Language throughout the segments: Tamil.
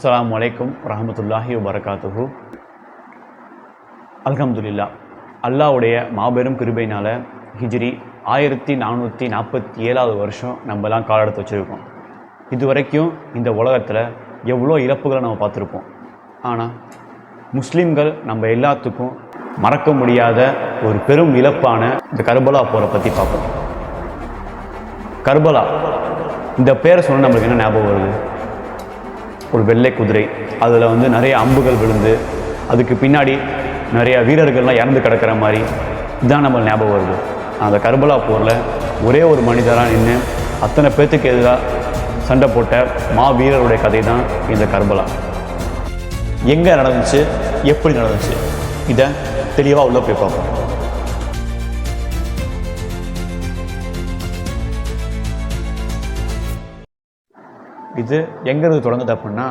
அஸ்ஸலாமு அலைக்கும் வரஹ்மத்துல்லாஹி வபரகாத்துஹு. அல்ஹம்துலில்லா. அல்லாஹ்வுடைய மாபெரும் கிருபையினால் ஹிஜ்ரி 1447 வருஷம் நம்மலாம் கால் எடுத்து வச்சுருக்கோம். இது வரைக்கும் இந்த உலகத்தில் எவ்வளோ இழப்புகளை நம்ம பார்த்துருப்போம். ஆனால் முஸ்லீம்கள் நம்ம எல்லாத்துக்கும் மறக்க முடியாத ஒரு பெரும் இழப்பான இந்த கர்பலா போரை பற்றி பார்ப்போம். கர்பலா இந்த பேரை சொன்னால் நம்மளுக்கு என்ன ஞாபகம் வருது? ஒரு வெள்ளை குதிரை, அதில் நிறைய அம்புகள் விழுந்து அதுக்கு பின்னாடி நிறைய வீரர்கள்லாம் இறந்து கிடக்கிற மாதிரி இதான் நம்ம ஞாபகம் வருது. அந்த கர்பலா போரில் ஒரே ஒரு மனிதராக நின்று அத்தனை பேர்த்துக்கு எதிராக சண்டை போட்ட வீரருடைய கதை தான் இந்த கர்பலா. எங்கே நடந்துச்சு, எப்படி நடந்துச்சு, இதை தெளிவாக உள்ள போய் பார்ப்போம். இது எங்கேருந்து தொடங்குது அப்படின்னா,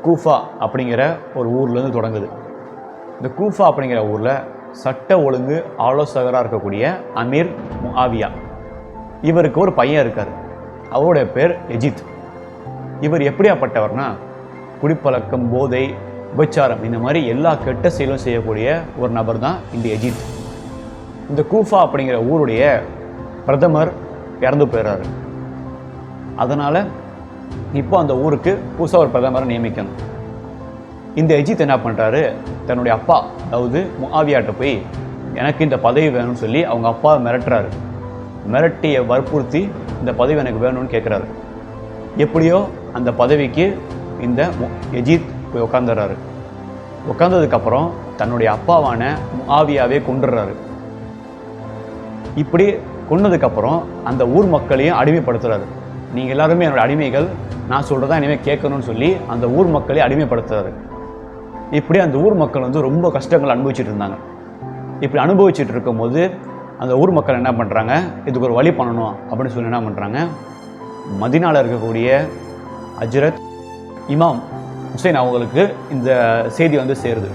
கூஃபா அப்படிங்கிற ஒரு ஊர்லேருந்து தொடங்குது. இந்த கூஃபா அப்படிங்கிற ஊரில் சட்ட ஒழுங்கு ஆலோசகராக இருக்கக்கூடிய அமீர் முஆவியா, இவருக்கு ஒரு பையன் இருக்கார். அவருடைய பேர் எஜித். இவர் எப்படியாப்பட்டவர்னா, குடிப்பழக்கம், போதை, விபச்சாரம், இந்த மாதிரி எல்லா கெட்ட செயலும் செய்யக்கூடிய ஒரு நபர் தான் இந்த எஜித். இந்த கூஃபா அப்படிங்கிற ஊருடைய பிரதமர் இறந்து போயிடுறாரு. அதனால் இப்போ அந்த ஊருக்கு புதுசாக ஒரு பிரதமரை நியமிக்கணும். இந்த எஜித் என்ன பண்ணுறாரு, தன்னுடைய அப்பா அதாவது முஆவியாட்ட போய் எனக்கு இந்த பதவி வேணும்னு சொல்லி அவங்க அப்பாவை மிரட்டுறாரு. மிரட்டியை வற்புறுத்தி இந்த பதவி எனக்கு வேணும்னு கேட்குறாரு. எப்படியோ அந்த பதவிக்கு இந்த எஜித் போய் உட்காந்துடுறாரு. உட்காந்ததுக்கப்புறம் தன்னுடைய அப்பாவான முஆவியாவே கொண்டுடுறாரு. இப்படி கொண்டதுக்கப்புறம் அந்த ஊர் மக்களையும் அடிமைப்படுத்துறாரு. நீங்கள் எல்லாருமே என்னோடய அடிமைகள், நான் சொல்கிறதா இனிமேல் கேட்கணும்னு சொல்லி அந்த ஊர் மக்களை அடிமைப்படுத்துறாரு. இப்படி அந்த ஊர் மக்கள் ரொம்ப கஷ்டங்கள் அனுபவிச்சுட்டு இருந்தாங்க. இப்படி அனுபவிச்சுட்டு இருக்கும்போது அந்த ஊர் மக்கள் என்ன பண்ணுறாங்க, இதுக்கு ஒரு வழி பண்ணணும் அப்படின்னு சொல்லி என்ன பண்ணுறாங்க, மதீனாவில் இருக்கக்கூடிய ஹஜ்ரத் இமாம் ஹுசைன் அவங்களுக்கு இந்த செய்தி சேருது.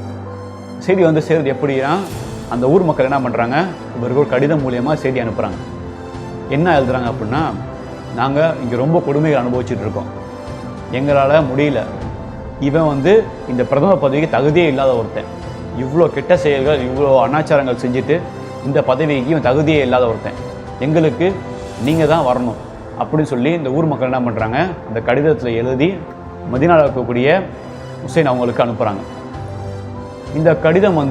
செய்தி சேருது எப்படின்னா, அந்த ஊர் மக்கள் என்ன பண்ணுறாங்க, இவருக்கு ஒரு கடிதம் மூலியமாக செய்தி அனுப்புகிறாங்க. என்ன எழுதுறாங்க அப்படின்னா, நாங்கள் இங்கே ரொம்ப கொடுமைகள் அனுபவிச்சுட்டு இருக்கோம், எங்களால் முடியல. இவன் இந்த பிரதம பதவிக்கு தகுதியே இல்லாத ஒருத்தன், இவ்வளோ கெட்ட செயல்கள், இவ்வளோ அனாச்சாரங்கள் செஞ்சுட்டு இந்த பதவிக்கு இவன் தகுதியே இல்லாத ஒருத்தன், எங்களுக்கு நீங்கள் தான் வரணும் அப்படின்னு சொல்லி இந்த ஊர் மக்கள் என்ன பண்ணுறாங்க, அந்த கடிதத்தில் எழுதி மதீனாவில் இருக்கக்கூடிய ஹுசைன் அவங்களுக்கு அனுப்புகிறாங்க. இந்த கடிதம்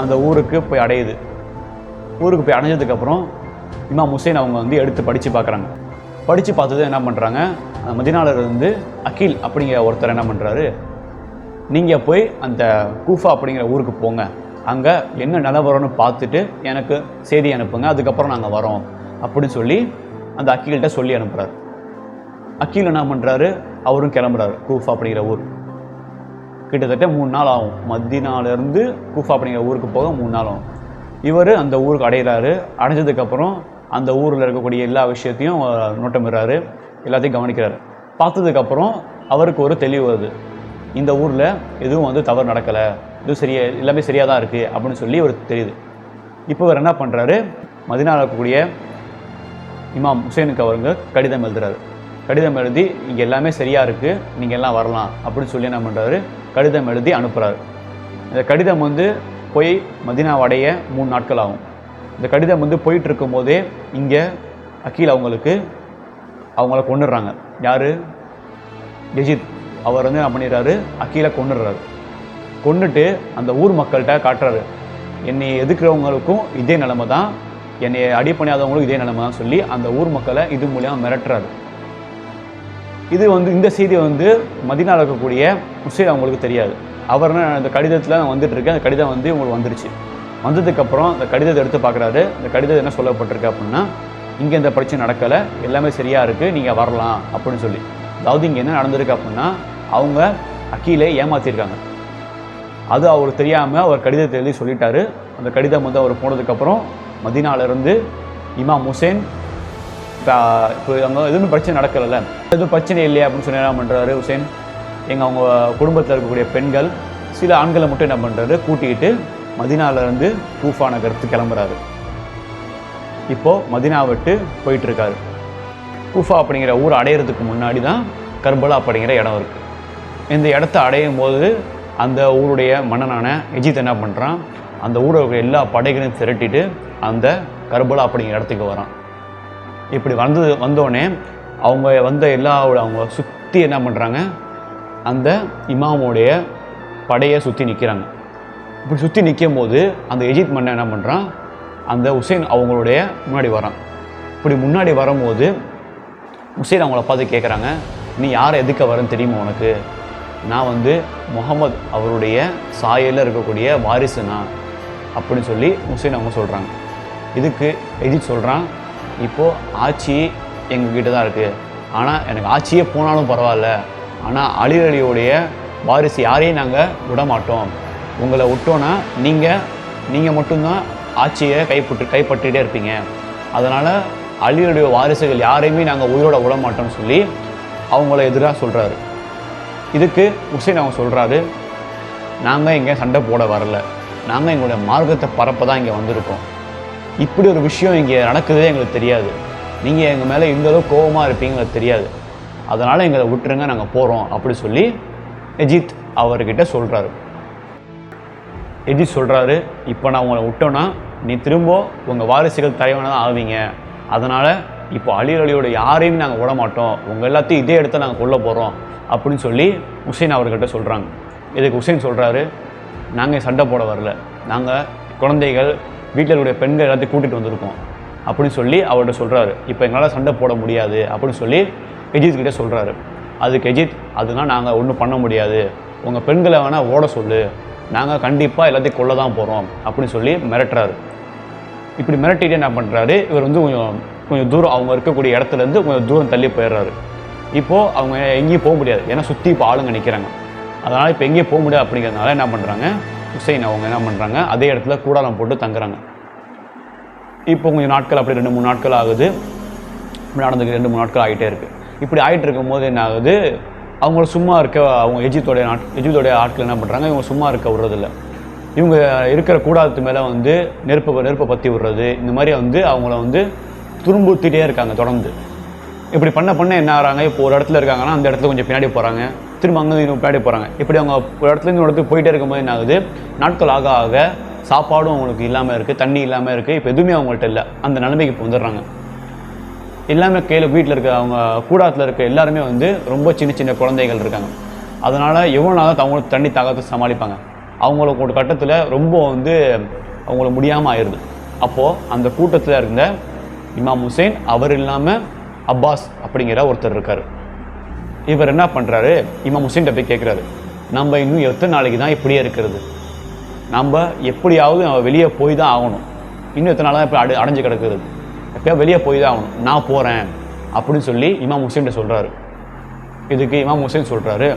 அந்த ஊருக்கு போய் அடையுது. ஊருக்கு போய் அடைஞ்சதுக்கப்புறம் இமாம் ஹுசைன் அவங்க எடுத்து படித்து பார்க்குறாங்க. படித்து பார்த்தது என்ன பண்ணுறாங்க, மதீனாவிலிருந்து அகில் அப்படிங்கிற ஒருத்தர் என்ன பண்ணுறாரு, நீங்கள் போய் அந்த கூஃபா அப்படிங்கிற ஊருக்கு போங்க, அங்கே என்ன நிலவரம்னு பார்த்துட்டு எனக்கு செய்தி அனுப்புங்க, அதுக்கப்புறம் நாங்கள் வரோம் அப்படின்னு சொல்லி அந்த அகில்கிட்ட சொல்லி அனுப்புகிறார். அகில் என்ன பண்ணுறாரு, அவரும் கிளம்புறாரு. கூஃபா அப்படிங்கிற ஊர் கிட்டத்தட்ட 3 நாள் ஆகும். மதீனாவிலேருந்து கூஃபா அப்படிங்கிற ஊருக்கு போக 3 நாள் ஆகும். இவர் அந்த ஊருக்கு அடைகிறாரு. அடைஞ்சதுக்கப்புறம் அந்த ஊரில் இருக்கக்கூடிய எல்லா விஷயத்தையும் நோட்டமிடுறாரு, எல்லாத்தையும் கவனிக்கிறாரு. பார்த்ததுக்கப்புறம் அவருக்கு ஒரு தெளிவு வருது, இந்த ஊரில் எதுவும் தவறு நடக்கலை, எதுவும் எல்லாமே சரியாக தான் இருக்குது அப்படின்னு சொல்லி ஒரு தெரியுது. இப்போ இவர் என்ன பண்ணுறாரு, மதீனாவில் இருக்கக்கூடிய இமாம் ஹுசைனுக்கு அவருங்க கடிதம் எழுதுறாரு. கடிதம் எழுதி இங்கே எல்லாமே சரியாக இருக்குது, நீங்கள் எல்லாம் வரலாம் அப்படின்னு சொல்லி என்ன பண்ணுறாரு, கடிதம் எழுதி அனுப்புகிறாரு. இந்த கடிதம் போய் மதீனாவை அடைய 3 நாட்கள் ஆகும். இந்த கடிதம் போயிட்டு இருக்கும் போதே இங்கே அகில் அவங்கள கொண்டுடுறாங்க. யார்? எஜித். அவர் என்ன பண்ணிடுறாரு, அகிலை கொண்டுடுறாரு. கொண்டுட்டு அந்த ஊர் மக்கள்கிட்ட காட்டுறாரு, என்னை எதுக்குறவங்களுக்கும் இதே நிலைமை தான், என்னை அடி பண்ணியாதவங்களுக்கும் இதே நிலைமை தான் சொல்லி அந்த ஊர் மக்களை இது மூலியமாக மிரட்டுறாரு. இது இந்த செய்தி மதீனாவில் இருக்கக்கூடிய ஹுசைன் அவங்களுக்கு தெரியாது. அவர் அந்த கடிதத்தில் வந்துட்டுருக்கு, அந்த கடிதம் உங்களுக்கு வந்துருச்சு. வந்ததுக்கப்புறம் அந்த கடிதத்தை எடுத்து பார்க்குறாரு. அந்த கடிதம் என்ன சொல்லப்பட்டிருக்கு அப்படின்னா, இங்கே இந்த பிரச்சனை நடக்கலை, எல்லாமே சரியாக இருக்குது, நீங்கள் வரலாம் அப்படின்னு சொல்லி. அதாவது இங்கே என்ன நடந்திருக்கு அப்படின்னா, அவங்க அகிலை ஏமாற்றிருக்காங்க. அது அவருக்கு தெரியாமல் அவர் கடிதத்தை எழுதி சொல்லிட்டாரு. அந்த கடிதம் அவர் போனதுக்கப்புறம் மதீனாவிலேருந்து இமாம் ஹுசைன் இப்போ அங்கே எதுவுமே பிரச்சனை நடக்கலைல்ல, எதுவும் பிரச்சனை இல்லையா அப்படின்னு சொல்லி என்ன பண்ணுறாரு ஹுசைன், அவங்க குடும்பத்தில் இருக்கக்கூடிய பெண்கள் சில ஆண்களை மட்டும் என்ன பண்ணுறாரு, கூட்டிக்கிட்டு மதீனாவிலேருந்து கூஃபா நகரத்துக்கு கிளம்புறாரு. இப்போது மதீனா விட்டு போயிட்டுருக்காரு. கூஃபா அப்படிங்கிற ஊர் அடையிறதுக்கு முன்னாடி தான் கர்பலா அப்படிங்கிற இடம் இருக்குது. இந்த இடத்த அடையும் போது அந்த ஊருடைய மன்னனான எஜித் என்ன பண்ணுறான், அந்த ஊரில் இருக்கிற எல்லா படைகளையும் திரட்டிட்டு அந்த கர்பலா அப்படிங்கிற இடத்துக்கு வரான். இப்படி வந்தோடனே அவங்க வந்த அவங்க சுற்றி என்ன பண்ணுறாங்க, அந்த இமாமுடைய படையை சுற்றி நிற்கிறாங்க. இப்படி சுற்றி நிற்கும் போது அந்த எஜித் மன்னன் என்ன பண்ணுறான், அந்த உசைன் அவங்களுடைய முன்னாடி வரான். இப்படி முன்னாடி வரும்போது உசைன் அவங்கள பார்த்து கேட்குறாங்க, நீ யாரை எதுக்க வரேன்னு தெரியுமா உனக்கு? நான் முகமது அவருடைய சாயலில் இருக்கக்கூடிய வாரிசுனா அப்படின்னு சொல்லி உசைன் அவங்க சொல்கிறாங்க. இதுக்கு எஜித் சொல்கிறான், இப்போது ஆட்சி எங்ககிட்ட தான் இருக்குது, ஆனால் எனக்கு ஆட்சியே போனாலும் பரவாயில்ல, ஆனால் அலியுடைய வாரிசு யாரையும் நாங்கள் விட மாட்டோம். உங்களை விட்டோன்னா நீங்கள் மட்டும்தான் ஆட்சியை கைப்பற்றிகிட்டே இருப்பீங்க. அதனால் அலியுடைய வாரிசுகள் யாரையுமே நாங்கள் உயிரோட விட மாட்டோம்னு சொல்லி அவங்கள எதிராக சொல்கிறாரு. இதுக்கு உசைன் அவங்க சொல்கிறாரு, நாங்கள் இங்கே சண்டை போட வரல, நாங்கள் எங்களுடைய மார்க்கத்தை பரப்ப தான் இங்கே வந்திருக்கோம். இப்படி ஒரு விஷயம் இங்கே நடக்குதே எங்களுக்கு தெரியாது. நீங்கள் எங்கள் மேலே இந்தளவு கோபமாக இருப்பீங்களுக்கு தெரியாது. அதனால் எங்களை விட்டுருங்க, நாங்கள் போகிறோம் அப்படி சொல்லி எஜித் அவர்கிட்ட சொல்கிறாரு. எஜித் சொல்கிறாரு, இப்போ நான் உங்களை விட்டோன்னா நீ திரும்ப உங்கள் வாரிசுகள் தலைவனாக தான் ஆவீங்க. அதனால் இப்போ அலியோட யாரையும் நாங்கள் விட மாட்டோம், உங்கள் எல்லாத்தையும் இதே இடத்த நாங்கள் கொல்ல போகிறோம் அப்படின்னு சொல்லி உசைன் அவர்கிட்ட சொல்கிறாங்க. இதுக்கு உசைன் சொல்கிறாரு, நாங்கள் சண்டை போட வரல, நாங்கள் குழந்தைகள் வீட்டில் இருக்கிற பெண்கள் எல்லாத்தையும் கூட்டிகிட்டு வந்திருக்கோம் அப்படின்னு சொல்லி அவர்கிட்ட சொல்கிறாரு. இப்போ எங்களால் சண்டை போட முடியாது அப்படின்னு சொல்லி எஜித் கிட்டே சொல்கிறாரு. அதுக்கு எஜித், அதனால் நாங்கள் ஒன்றும் பண்ண முடியாது, உங்கள் பெண்களை வேணால் ஓட சொல்லு, நாங்கள் கண்டிப்பாக எல்லாத்தையும் கொல்ல தான் போகிறோம் அப்படின்னு சொல்லி மிரட்டுறாரு. இப்படி மிரட்டிட்டு என்ன பண்ணுறாரு, இவர் கொஞ்சம் தூரம் அவங்க இருக்கக்கூடிய இடத்துலேருந்து கொஞ்சம் தூரம் தள்ளி போயிடுறாரு. இப்போது அவங்க எங்கேயும் போக முடியாது, ஏன்னா சுற்றி இப்போ ஆளுங்க நிற்கிறாங்க. அதனால் இப்போ எங்கேயும் போக முடியாது அப்படிங்கிறதுனால என்ன பண்ணுறாங்க, உசைன் அவங்க என்ன பண்ணுறாங்க, அதே இடத்துல கூடாரம் போட்டு தங்குறாங்க. இப்போ கொஞ்சம் நாட்கள் அப்படி 2-3 நாட்கள் ஆகுது. நடந்துக்கு 2-3 நாட்கள் ஆகிட்டே இருக்குது. இப்படி ஆகிட்டு இருக்கும்போது என்ன ஆகுது, அவங்கள சும்மா இருக்க அவங்க எஜித்தோடைய ஆட்கள் என்ன பண்ணுறாங்க, இவங்க சும்மா இருக்க விடுறதில்ல. இவங்க இருக்கிற கூடாரத்து மேலே நெருப்பை பற்றி விடுறது, இந்த மாதிரி அவங்கள துன்புறுத்திட்டே இருக்காங்க தொடர்ந்து. இப்படி பண்ண என்ன ஆகிறாங்க, இப்போ ஒரு இடத்துல இருக்காங்கன்னா அந்த இடத்துல கொஞ்சம் பின்னாடி போகிறாங்க, திரும்ப அங்கே இன்னும் பின்னாடி போகிறாங்க. இப்படி அவங்க ஒரு இடத்துலேருந்து ஒரு இடத்துக்கு போயிட்டே இருக்கும்போது என்ன ஆகுது, நாட்கள் ஆக ஆக சாப்பாடும் அவங்களுக்கு இல்லாமல் இருக்குது, தண்ணி இல்லாமல் இருக்குது, இப்போ எதுவுமே அவங்கள்ட்ட இல்லை. அந்த நிலைமைக்கு இப்போ வந்துடுறாங்க. எல்லாமே வீட்டில் இருக்க அவங்க கூடாரத்தில் இருக்க எல்லாருமே ரொம்ப சின்ன குழந்தைகள் இருக்காங்க. அதனால் எவ்வளோ நாள் தான் அவங்களுக்கு தண்ணி தாகத்தை சமாளிப்பாங்க. அவங்களுக்கு ஒரு கட்டத்தில் ரொம்ப அவங்களுக்கு முடியாமல் ஆயிடுது. அப்போது அந்த கூட்டத்தில் இருந்த இமாம் ஹுசைன் அவர் இல்லாமல் அப்பாஸ் அப்படிங்கிற ஒருத்தர் இருக்கார். இவர் என்ன பண்ணுறாரு, இமாம் ஹுசைன்கிட்ட போய் கேட்குறாரு, நம்ம இன்னும் எத்தனை நாளைக்கு தான் இப்படியே இருக்கிறது, நம்ம எப்படியாவது வெளியே போய் தான் ஆகணும், இன்னும் எத்தனை நாள் தான் இப்போ அடைஞ்சு கிடக்குறது, எப்போயா வெளியே போய் தான் ஆகணும், நான் போகிறேன் அப்படின்னு சொல்லி இமாம் ஹுசைன்கிட்ட சொல்கிறாரு. இதுக்கு இமாம் ஹுசைன் சொல்கிறாரு,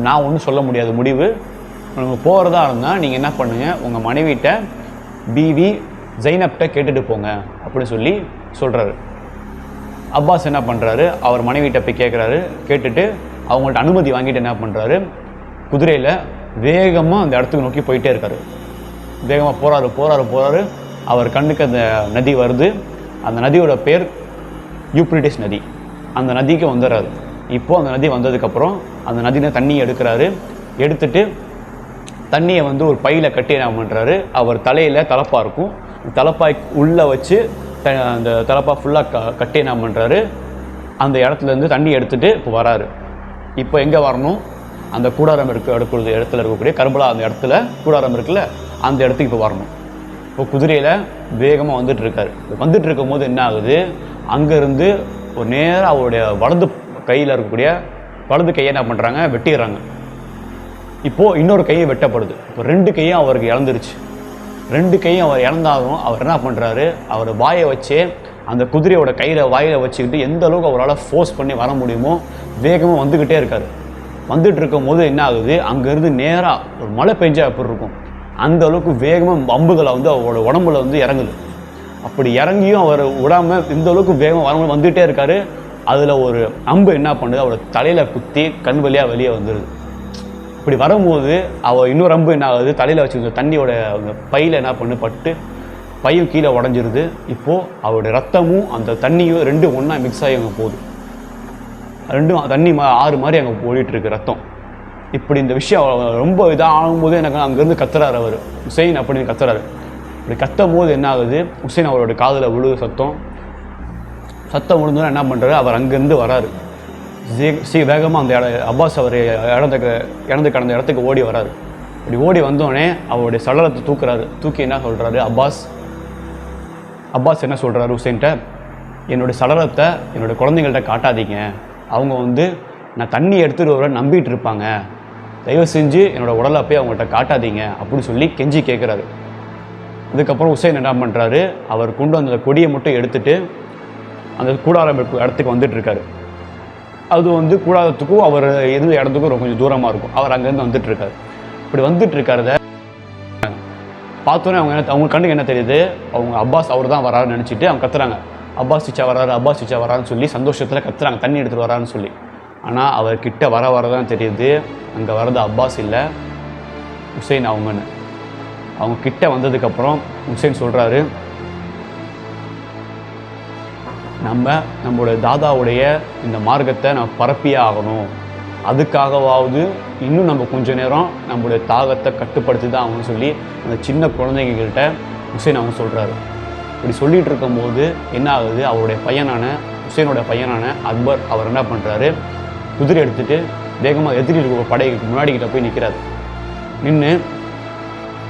நான் ஒன்றும் சொல்ல முடியாது, முடிவு நம்ம போகிறதா இருந்தால் நீங்கள் என்ன பண்ணுங்கள், உங்கள் மனைவிட்ட பிவி ஜைனப்கிட்ட கேட்டுட்டு போங்க அப்படின்னு சொல்லி சொல்கிறாரு. அப்பாஸ் என்ன பண்ணுறாரு, அவர் மனைவிட்ட போய் கேட்குறாரு. கேட்டுட்டு அவங்கள்ட்ட அனுமதி வாங்கிட்டு என்ன பண்ணுறாரு, குதிரையில் வேகமாக அந்த இடத்துக்கு நோக்கி போயிட்டே இருக்காரு. வேகமாக போகிறாரு. அவர் கண்ணுக்கு அந்த நதி வருது. அந்த நதியோட பேர் யூப்ரிட்டிஸ் நதி. அந்த நதிக்கு வந்துடுறாரு. இப்போது அந்த நதி வந்ததுக்கப்புறம் அந்த நதியில் தண்ணி எடுக்கிறாரு. எடுத்துட்டு தண்ணியை ஒரு பையில் கட்டி என்ன பண்ணுறாரு, அவர் தலையில் தலப்பாக இருக்கும், தலப்பாய் உள்ளே வச்சு அந்த தலப்பா ஃபுல்லாக கட்டி என்ன பண்ணுறாரு, அந்த இடத்துலேருந்து தண்ணி எடுத்துகிட்டு இப்போ வராரு. இப்போ எங்கே வரணும், அந்த கூடாரம் இடத்துல இருக்கக்கூடிய கர்பலா அந்த இடத்துல கூடாரம் இருக்குல்ல, அந்த இடத்துக்கு இப்போ வரணும். இப்போ குதிரையில் வேகமாக வந்துட்டு இருக்கும்போது என்ன ஆகுது, அங்கேருந்து ஒரு நேராக அவருடைய வலது கையில் இருக்கக்கூடிய வலது கையை என்ன பண்ணுறாங்க, வெட்டிடுறாங்க. இப்போது இன்னொரு கையை வெட்டப்படுது. இப்போ 2 கையும் அவருக்கு இழந்துருச்சு. 2 கையும் அவர் இழந்தாலும் அவர் என்ன பண்ணுறாரு, அவர் வாயை வச்சே அந்த குதிரையோட வாயில் வச்சுக்கிட்டு எந்த அளவுக்கு அவரால் ஃபோர்ஸ் பண்ணி வர முடியுமோ வேகமாக வந்துக்கிட்டே இருக்கார். வந்துட்டு இருக்கும் போது என்ன ஆகுது, அங்கேருந்து நேராக ஒரு மழை பெஞ்சா எப்படி இருக்கும் அந்த அளவுக்கு வேகமாக அம்புகளை அவரோட உடம்புல இறங்குது. அப்படி இறங்கியும் அவர் விடாமல் இந்த அளவுக்கு வேகமாக வந்துகிட்டே இருக்கார். அதில் ஒரு அம்பு என்ன பண்ணுது, அவரோட தலையில் குத்தி கண் வழியாக வெளியே வந்துடுது. இப்படி வரும்போது இன்னொரு அம்பு என்ன ஆகுது, தலையில் வச்சுருந்த தண்ணியோட பையில் என்ன பட்டு பையும் கீழே உடஞ்சிருது. இப்போது அவருடைய ரத்தமும் அந்த தண்ணியும் 2 ஒன்றா மிக்ஸ் ஆகி அங்கே போகுது. ரெண்டும் தண்ணி ஆறு மாதிரி அங்கே ஓடிட்டுருக்கு ரத்தம். இப்படி இந்த விஷயம் ரொம்ப இதாக ஆகும்போது எனக்கு அங்கேருந்து கத்துறாரு அவர், ஹுசைன் அப்படின்னு கத்துறாரு. இப்படி கத்தும் போது என்ன ஆகுது, ஹுசைன் அவரோட காதில் விழுது சத்தம் விழுந்தோன்னா என்ன பண்ணுறாரு, அவர் அங்கேருந்து வராரு. வேகமாக அந்த அப்பாஸ் அவர் இறந்து கடந்த இடத்துக்கு ஓடி வராரு. இப்படி ஓடி வந்தோடனே அவருடைய சடலத்தை தூக்கி என்ன சொல்கிறாரு, அப்பாஸ் என்ன சொல்கிறாரு ஹுசைன்கிட்ட, என்னுடைய சடலத்தை என்னோடய குழந்தைங்கள்ட்ட காட்டாதீங்க, அவங்க நான் தண்ணி எடுத்துகிட்டு வர நம்பிட்டு இருப்பாங்க, தயவு செஞ்சு என்னோடய உடலை போய் அவங்கள்ட்ட காட்டாதீங்க அப்படின்னு சொல்லி கெஞ்சி கேட்குறாரு. அதுக்கப்புறம் ஹுசைன் என்ன பண்ணுறாரு, அவர் கொண்டு வந்த கொடியை மட்டும் எடுத்துகிட்டு அந்த கூடாரம் இடத்துக்கு வந்துட்டுருக்காரு. அது கூடாரத்துக்கும் அவர் இருந்த இடத்துக்கும் கொஞ்சம் தூரமாக இருக்கும். அவர் அங்கேருந்து வந்துட்டுருக்காரு. இப்படி வந்துட்டுருக்கிறத பார்த்தோன்னே அவங்க கண்ணுக்கு என்ன தெரியுது, அவங்க அப்பாஸ் அவர் தான் வராருன்னு நினச்சிட்டு அவங்க கத்துறாங்க, அப்பாஸ் சிச்சா வராருன்னு சொல்லி சந்தோஷத்தில் கத்துறாங்க, தண்ணி எடுத்துகிட்டு வராருன்னு சொல்லி. ஆனால் அவர் கிட்ட வரதான் தெரியுது, அங்கே வர்றது அப்பாஸ் இல்லை, ஹுசைன் அவங்கன்னு. அவங்க கிட்ட வந்ததுக்கப்புறம் ஹுசைன் சொல்கிறாரு, நம்மளுடைய தாதாவுடைய இந்த மார்க்கத்தை நம்ம பரப்பியே ஆகணும், அதுக்காகவாவது இன்னும் நம்ம கொஞ்ச நேரம் நம்மளுடைய தாகத்தை கட்டுப்படுத்தி தான் ஆகணும்னு சொல்லி அந்த சின்ன குழந்தைங்கள்கிட்ட ஹுசைன் அவங்க சொல்கிறாரு. இப்படி சொல்லிகிட்டு இருக்கும்போது என்ன ஆகுது, ஹுசைனோட பையனான அக்பர் அவர் என்ன பண்ணுறாரு, குதிரை எடுத்துகிட்டு வேகமாக எதிரி இருக்கிற படைக்கு முன்னாடிக்கிட்ட போய் நிற்கிறாரு. நின்று,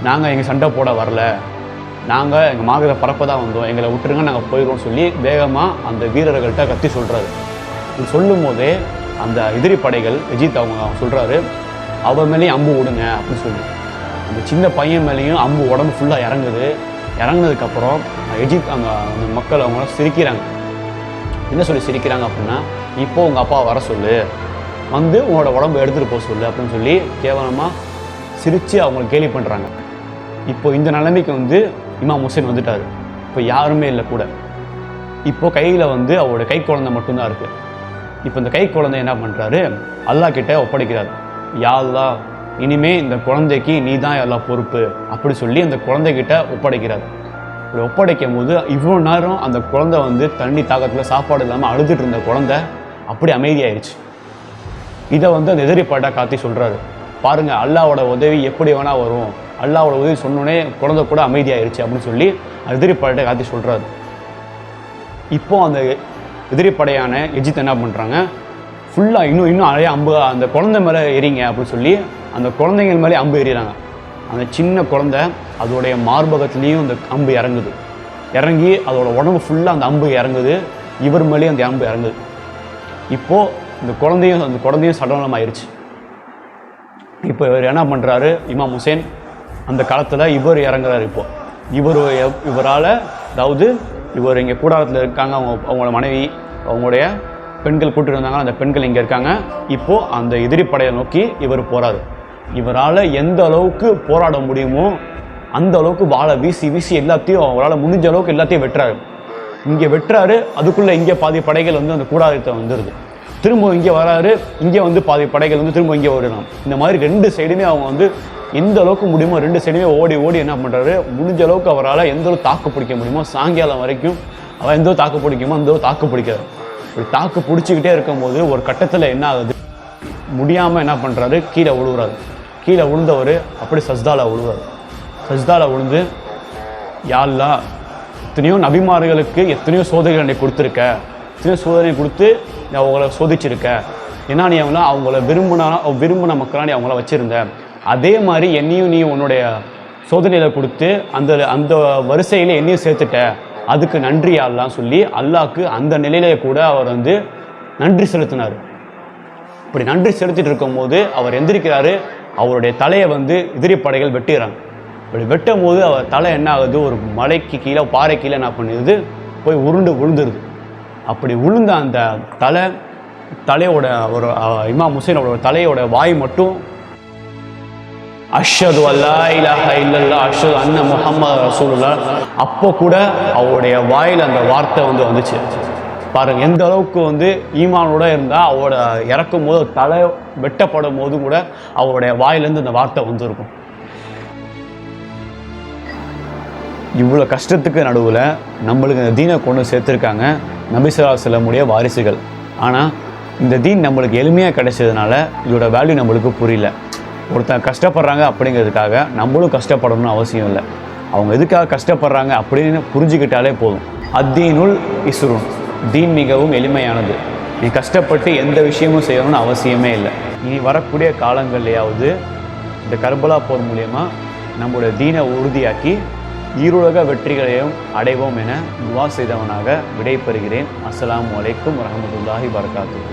நாங்கள் எங்கள் சண்டை போட வரல, நாங்கள் எங்கள் மார்க்கத்தை பரப்ப தான் வந்தோம், எங்களை விட்டுருங்க, நாங்கள் போயிடுவோம்னு சொல்லி வேகமாக அந்த வீரர்கள்ட்ட கத்தி சொல்கிறாரு. இது சொல்லும் போதே அந்த எதிரி படைகள் எஜித் அவங்க சொல்கிறாரு, அவன் மேலேயும் அம்பு விடுங்க அப்படின்னு சொல்லி. அந்த சின்ன பையன் மேலேயும் அம்பு உடம்பு ஃபுல்லாக இறங்குனதுக்கப்புறம் எஜித் அந்த மக்கள் அவங்கள சிரிக்கிறாங்க. என்ன சொல்லி சிரிக்கிறாங்க அப்படின்னா, இப்போது உங்கள் அப்பா வர சொல்லு, உங்களோட உடம்பு எடுத்துகிட்டு போக சொல்லு அப்படின்னு சொல்லி கேவலமாக சிரித்து அவங்களை கேலி பண்ணுறாங்க. இப்போது இந்த நிலைமைக்கு இமாம் ஹுசைன் வந்துட்டார். இப்போ யாருமே இல்லை கூட. இப்போது கையில் அவரோட கை குழந்தை மட்டும்தான் இருக்குது. இப்போ இந்த கை குழந்தை என்ன பண்ணுறாரு, அல்லாஹ் கிட்ட ஒப்படைக்கிறார். யா அல்லாஹ், இனிமே இந்த குழந்தைக்கு நீ தான் எல்லாம் பொறுப்பு அப்படி சொல்லி அந்த குழந்தைகிட்ட ஒப்படைக்கிறார். இப்படி ஒப்படைக்கும் போது இவ்வளோ நேரம் அந்த குழந்தை தண்ணி தாக்கத்தில் சாப்பாடு இல்லாமல் அழுதுட்டு இருந்த குழந்தை அப்படி அமைதியாயிருச்சு. இதை அந்த எதிரி படா காத்தி சொல்கிறாரு, பாருங்கள் அல்லாவோட உதவி எப்படி வேணால் வரும், அல்லாவோட உதவி சொன்னோடனே குழந்தை கூட அமைதியாயிருச்சு அப்படின்னு சொல்லி எதிரி படையை காத்தி சொல்கிறாரு. இப்போது அந்த எதிரி படையான எஜித் என்ன பண்ணுறாங்க, ஃபுல்லாக இன்னும் நிறைய அம்பு அந்த குழந்தை மேலே எறிங்க அப்படின்னு சொல்லி அந்த குழந்தைங்கள் மேலே அம்பு எறிகிறாங்க. அந்த சின்ன குழந்தை அதோடைய மார்பகத்துலேயும் அந்த அம்பு இறங்கி அதோட உடம்பு ஃபுல்லாக அந்த அம்பு இறங்குது, இவர் மேலேயும் அந்த அம்பு இறங்குது. இப்போது அந்த குழந்தையும் சடலமாயிருச்சு. இப்போ இவர் என்ன பண்ணுறாரு, இமாம் ஹுசைன் அந்த காலத்தில் இவர் இறங்குறாரு. இப்போது இவரால், அதாவது இவர் இங்கே கூடாரத்தில் இருக்காங்க, அவங்களோட மனைவி அவங்களுடைய பெண்கள் கூட்டிட்டு இருந்தாங்க, அந்த பெண்கள் இங்கே இருக்காங்க. இப்போது அந்த எதிரி படையை நோக்கி இவர் போகிறாரு. இவரால் எந்த அளவுக்கு போராட முடியுமோ அந்த அளவுக்கு வாழை வீசி எல்லாத்தையும் அவரால் முடிஞ்ச அளவுக்கு எல்லாத்தையும் வெட்டுறாரு. அதுக்குள்ளே இங்கே பாதி படைகள் அந்த கூடாரத்தை வந்துடுது. திரும்ப இங்கே வராரு, இங்கே பாதி படைகள் திரும்ப இங்கே ஓடிடலாம். இந்த மாதிரி ரெண்டு சைடுமே அவங்க எந்த அளவுக்கு முடியுமோ ரெண்டு சைடுமே ஓடி என்ன பண்ணுறாரு, முடிஞ்ச அளவுக்கு அவரால் எந்த அளவுக்கு தாக்கு பிடிக்க முடியுமோ சாயங்காலம் வரைக்கும் அவர் எந்த தாக்கு பிடிக்குமோ அந்த தாக்கு பிடிக்கிறார். இப்படி தாக்கு பிடிச்சிக்கிட்டே இருக்கும்போது ஒரு கட்டத்தில் என்ன ஆகுது, முடியாமல் என்ன பண்ணுறாரு, கீழே விழுவுறாரு. கீழே விழுந்தவர் அப்படி சஜ்தால விழுந்து, யா அல்லாஹ், எத்தனையோ நபிமார்களுக்கு எத்தனையோ சோதனைகளை கொடுத்துருக்க, எத்தனையோ சோதனை கொடுத்து நீ அவங்கள சோதிச்சிருக்க, ஏன்னா நீ அவங்கள விரும்பின மக்களாக நீ அவங்கள வச்சுருந்த, அதே மாதிரி என்னையும் நீ உன்னுடைய சோதனையில் கொடுத்து அந்த வரிசையில் என்னையும் சேர்த்துட்ட, அதுக்கு நன்றி அல்லான்னு சொல்லி அல்லாஹ்க்கு அந்த நிலையிலே கூட அவர் நன்றி செலுத்தினார். இப்படி நன்றி செலுத்திட்டு இருக்கும்போது அவர் எந்திரிக்கிறாரு. அவருடைய தலையை எதிரி படைகள் வெட்டுகிறாங்க. இப்படி வெட்டும் போது அவர் தலை என்ன ஆகுது, ஒரு மலைக்கு கீழே பாறை கீழே என்ன பண்ணிடுது, போய் விழுந்துருது. அப்படி விழுந்த அந்த தலையோட ஒரு இமாம் ஹுசைனோட தலையோட வாய் மட்டும் அஷ்ஹது அல்லா இலாஹ இல்லல்லாஹ் அஷ்ஹது அன்ன முஹம்மது ரசூலுல்லாஹ், அப்போ கூட அவருடைய வாயில் அந்த வார்த்தை வந்துச்சு. பாருங்க எந்த அளவுக்கு ஈமானோட இருந்தால் அவரோட இறக்கும் போது தலை வெட்டப்படும் போது கூட அவருடைய வாயிலேருந்து அந்த வார்த்தை வந்துருக்கும். இவ்வளோ கஷ்டத்துக்கு நடுவில் நம்மளுக்கு இந்த தீனை கொண்டு சேர்த்துருக்காங்க நபி ஸல்லல்லாஹு அலைஹி வஸல்லம் வாரிசுகள். ஆனால் இந்த தீன் நம்மளுக்கு எளிமையாக கிடைச்சதுனால இதோட வேல்யூ நம்மளுக்கு புரியல. ஒருத்தன் கஷ்டப்படுறாங்க அப்படிங்கிறதுக்காக நம்மளும் கஷ்டப்படணும்னு அவசியம் இல்லை. அவங்க எதுக்காக கஷ்டப்படுறாங்க அப்படின்னு புரிஞ்சுக்கிட்டாலே போதும். அத்தீனுல் இஸ்ருன், தீன் மிகவும் எளிமையானது. நீ கஷ்டப்பட்டு எந்த விஷயமும் செய்யணும்னு அவசியமே இல்லை. இனி வரக்கூடிய காலங்கள்லையாவது இந்த கர்பலா போர் மூலயமா நம்மளுடைய தீனை உறுதியாக்கி ஈருலக வெற்றிகளையும் அடைவோம் என துவா செய்தவனாக விடைபெறுகிறேன். அஸ்ஸலாமு அலைக்கும் வரஹ்மத்துல்லாஹி வபரகாத்துஹு.